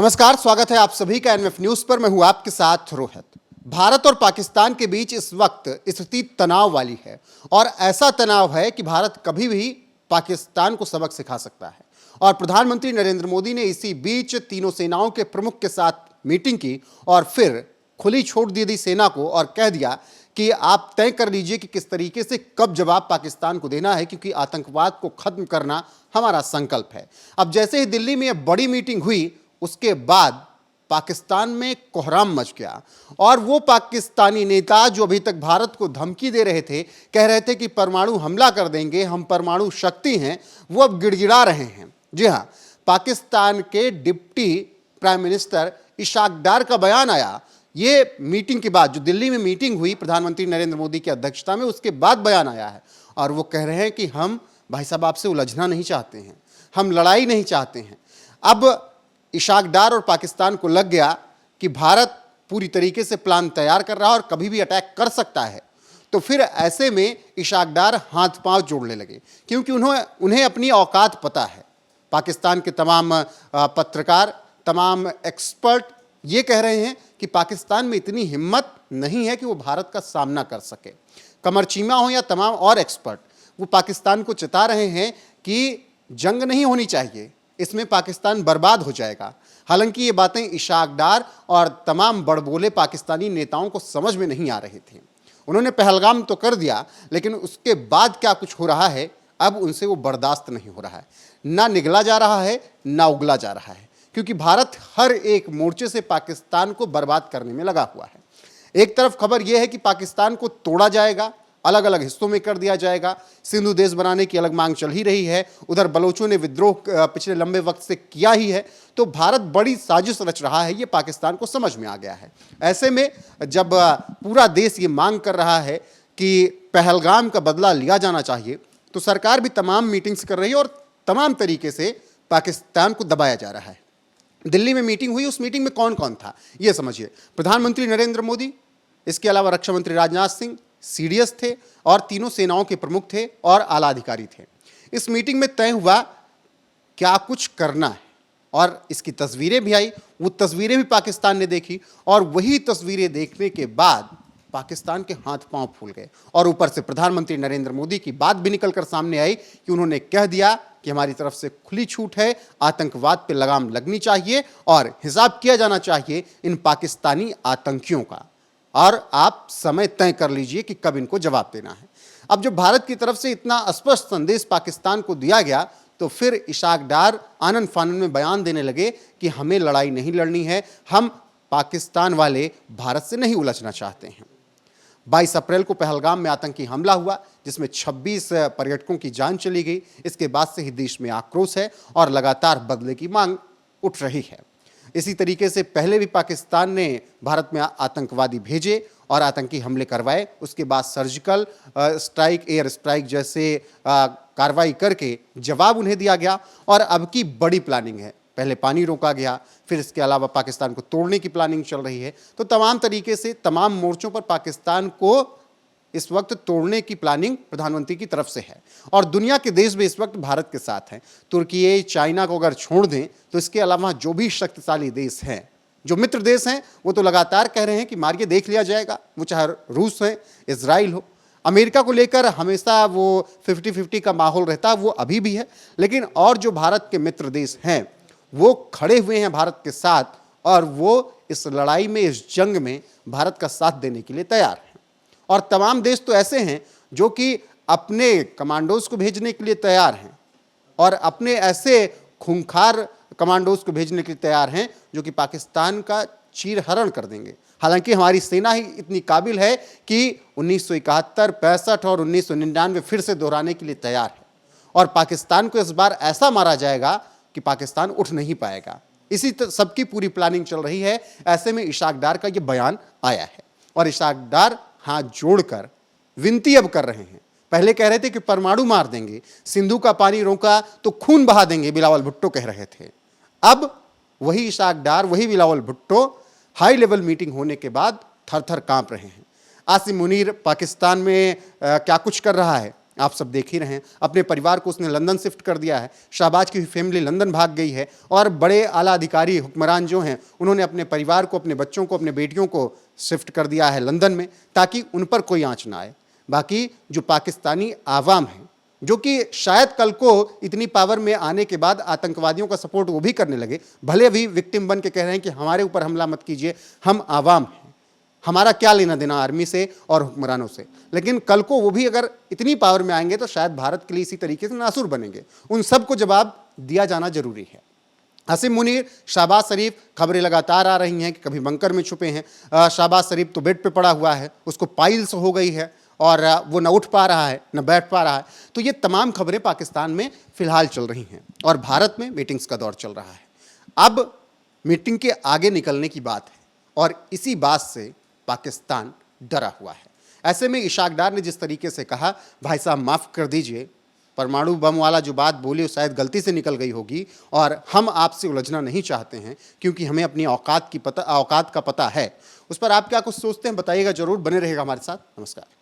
नमस्कार, स्वागत है आप सभी का एनएफ न्यूज पर। मैं हूं आपके साथ रोहित। भारत और पाकिस्तान के बीच इस वक्त स्थिति तनाव वाली है और ऐसा तनाव है कि भारत कभी भी पाकिस्तान को सबक सिखा सकता है। और प्रधानमंत्री नरेंद्र मोदी ने इसी बीच तीनों सेनाओं के प्रमुख के साथ मीटिंग की और फिर खुली छूट दे दी सेना को और कह दिया कि आप तय कर लीजिए कि किस तरीके से कब जवाब पाकिस्तान को देना है, क्योंकि आतंकवाद को खत्म करना हमारा संकल्प है। अब जैसे ही दिल्ली में यह बड़ी मीटिंग हुई, उसके बाद पाकिस्तान में कोहराम मच गया और वो पाकिस्तानी नेता जो अभी तक भारत को धमकी दे रहे थे, कह रहे थे कि परमाणु हमला कर देंगे, हम परमाणु शक्ति हैं, वो अब गिड़गिड़ा रहे हैं। जी हाँ, पाकिस्तान के डिप्टी प्राइम मिनिस्टर इशाक डार का बयान आया ये मीटिंग के बाद, जो दिल्ली में मीटिंग हुई प्रधानमंत्री नरेंद्र मोदी की अध्यक्षता में, उसके बाद बयान आया है और वो कह रहे हैं कि हम भाई साहब आपसे उलझना नहीं चाहते हैं, हम लड़ाई नहीं चाहते हैं। अब इशाक डार और पाकिस्तान को लग गया कि भारत पूरी तरीके से प्लान तैयार कर रहा है और कभी भी अटैक कर सकता है। तो फिर ऐसे में इशाक डार हाथ पांव जोड़ने लगे, क्योंकि उन्हें अपनी औकात पता है। पाकिस्तान के तमाम पत्रकार, तमाम एक्सपर्ट ये कह रहे हैं कि पाकिस्तान में इतनी हिम्मत नहीं है कि वो भारत का सामना कर सके। कमर चीमा हो या तमाम और एक्सपर्ट, वो पाकिस्तान को चेता रहे हैं कि जंग नहीं होनी चाहिए, इसमें पाकिस्तान बर्बाद हो जाएगा। हालांकि ये बातें इशाक डार और तमाम बड़बोले पाकिस्तानी नेताओं को समझ में नहीं आ रहे थे। उन्होंने पहलगाम तो कर दिया, लेकिन उसके बाद क्या कुछ हो रहा है अब उनसे वो बर्दाश्त नहीं हो रहा है। ना निगला जा रहा है, ना उगला जा रहा है, क्योंकि भारत हर एक मोर्चे से पाकिस्तान को बर्बाद करने में लगा हुआ है। एक तरफ खबर यह है कि पाकिस्तान को तोड़ा जाएगा, अलग अलग हिस्सों में कर दिया जाएगा, सिंधु देश बनाने की अलग मांग चल ही रही है। उधर बलोचों ने विद्रोह पिछले लंबे वक्त से किया ही है। तो भारत बड़ी साजिश रच रहा है, ये पाकिस्तान को समझ में आ गया है। ऐसे में जब पूरा देश ये मांग कर रहा है कि पहलगाम का बदला लिया जाना चाहिए, तो सरकार भी तमाम मीटिंग्स कर रही है और तमाम तरीके से पाकिस्तान को दबाया जा रहा है। दिल्ली में मीटिंग हुई, उस मीटिंग में कौन कौन था ये समझिए। प्रधानमंत्री नरेंद्र मोदी, इसके अलावा रक्षा मंत्री राजनाथ सिंह, सीडीएस थे और तीनों सेनाओं के प्रमुख थे और आला अधिकारी थे। इस मीटिंग में तय हुआ क्या कुछ करना है और इसकी तस्वीरें भी आई। वो तस्वीरें भी पाकिस्तान ने देखी और वही तस्वीरें देखने के बाद पाकिस्तान के हाथ पांव फूल गए। और ऊपर से प्रधानमंत्री नरेंद्र मोदी की बात भी निकलकर सामने आई कि उन्होंने कह दिया कि हमारी तरफ से खुली छूट है, आतंकवाद पे लगाम लगनी चाहिए और हिसाब किया जाना चाहिए इन पाकिस्तानी आतंकियों का, और आप समय तय कर लीजिए कि कब इनको जवाब देना है। अब जब भारत की तरफ से इतना स्पष्ट संदेश पाकिस्तान को दिया गया, तो फिर इशाक डार आनन फानन में बयान देने लगे कि हमें लड़ाई नहीं लड़नी है, हम पाकिस्तान वाले भारत से नहीं उलझना चाहते हैं। 22 अप्रैल को पहलगाम में आतंकी हमला हुआ, जिसमें 26 पर्यटकों की जान चली गई। इसके बाद से ही देश में आक्रोश है और लगातार बदले की मांग उठ रही है। इसी तरीके से पहले भी पाकिस्तान ने भारत में आतंकवादी भेजे और आतंकी हमले करवाए। उसके बाद सर्जिकल स्ट्राइक, एयर स्ट्राइक जैसे कार्रवाई करके जवाब उन्हें दिया गया। और अब की बड़ी प्लानिंग है, पहले पानी रोका गया, फिर इसके अलावा पाकिस्तान को तोड़ने की प्लानिंग चल रही है। तो तमाम तरीके से तमाम मोर्चों पर पाकिस्तान को इस वक्त तोड़ने की प्लानिंग प्रधानमंत्री की तरफ से है। और दुनिया के देश भी इस वक्त भारत के साथ हैं। तुर्की, चाइना को अगर छोड़ दें तो इसके अलावा जो भी शक्तिशाली देश हैं, जो मित्र देश हैं, वो तो लगातार कह रहे हैं कि मारिए, देख लिया जाएगा। वो चाहे रूस है, इजराइल हो। अमेरिका को लेकर हमेशा वो 50-50 का माहौल रहता है, वो अभी भी है। लेकिन और जो भारत के मित्र देश हैं वो खड़े हुए हैं भारत के साथ, और वो इस लड़ाई में, इस जंग में भारत का साथ देने के लिए तैयार हैं। और तमाम देश तो ऐसे हैं जो कि अपने कमांडोज को भेजने के लिए तैयार हैं और अपने ऐसे खूंखार कमांडोज को भेजने के लिए तैयार हैं जो कि पाकिस्तान का चीरहरण कर देंगे। हालांकि हमारी सेना ही इतनी काबिल है कि 1971, 65 और 1999 फिर से दोहराने के लिए तैयार है। और पाकिस्तान को इस बार ऐसा मारा जाएगा कि पाकिस्तान उठ नहीं पाएगा। इसी सबकी पूरी प्लानिंग चल रही है। ऐसे में इशाक डार का ये बयान आया है और इशाक डार हाथ जोड़कर विनती अब कर रहे हैं। पहले कह रहे थे कि परमाणु मार देंगे, सिंधु का पानी रोका तो खून बहा देंगे, बिलावल भुट्टो कह रहे थे। अब वही इशाक डार, वही Bilawal Bhutto high level meeting होने के बाद थर थर कांप रहे हैं। आसिम मुनीर पाकिस्तान में क्या कुछ कर रहा है आप सब देख ही रहे हैं। अपने परिवार को उसने लंदन शिफ्ट कर दिया है। शाहबाज की फैमिली लंदन भाग गई है और बड़े आला अधिकारी हुक्मरान जो हैं उन्होंने अपने परिवार को, अपने बच्चों को, अपने बेटियों को शिफ्ट कर दिया है लंदन में, ताकि उन पर कोई आंच ना आए। बाकी जो पाकिस्तानी आवाम है, जो कि शायद कल को इतनी पावर में आने के बाद आतंकवादियों का सपोर्ट वो भी करने लगे, भले भी विक्टिम बन के कह रहे हैं कि हमारे ऊपर हमला मत कीजिए, हम आवाम हैं, हमारा क्या लेना देना आर्मी से और हुक्मरानों से, लेकिन कल को वो भी अगर इतनी पावर में आएंगे तो शायद भारत के लिए इसी तरीके से नासुर बनेंगे। उन सबको जवाब दिया जाना जरूरी है। हसीम मुनीर, शहबाज शरीफ, खबरें लगातार आ रही हैं कि कभी बंकर में छुपे हैं। शहबाज शरीफ तो बेड पे पड़ा हुआ है, उसको पाइल्स हो गई है और वो न उठ पा रहा है न बैठ पा रहा है। तो ये तमाम खबरें पाकिस्तान में फिलहाल चल रही हैं और भारत में मीटिंग्स का दौर चल रहा है। अब मीटिंग के आगे निकलने की बात है और इसी बात से पाकिस्तान डरा हुआ है। ऐसे में इशाक डार ने जिस तरीके से कहा, भाई साहब माफ़ कर दीजिए, परमाणु बम वाला जो बात बोली वो शायद गलती से निकल गई होगी और हम आपसे उलझना नहीं चाहते हैं क्योंकि हमें अपनी औकात का पता है। उस पर आप क्या कुछ सोचते हैं बताइएगा, जरूर बने रहेगा हमारे साथ। नमस्कार।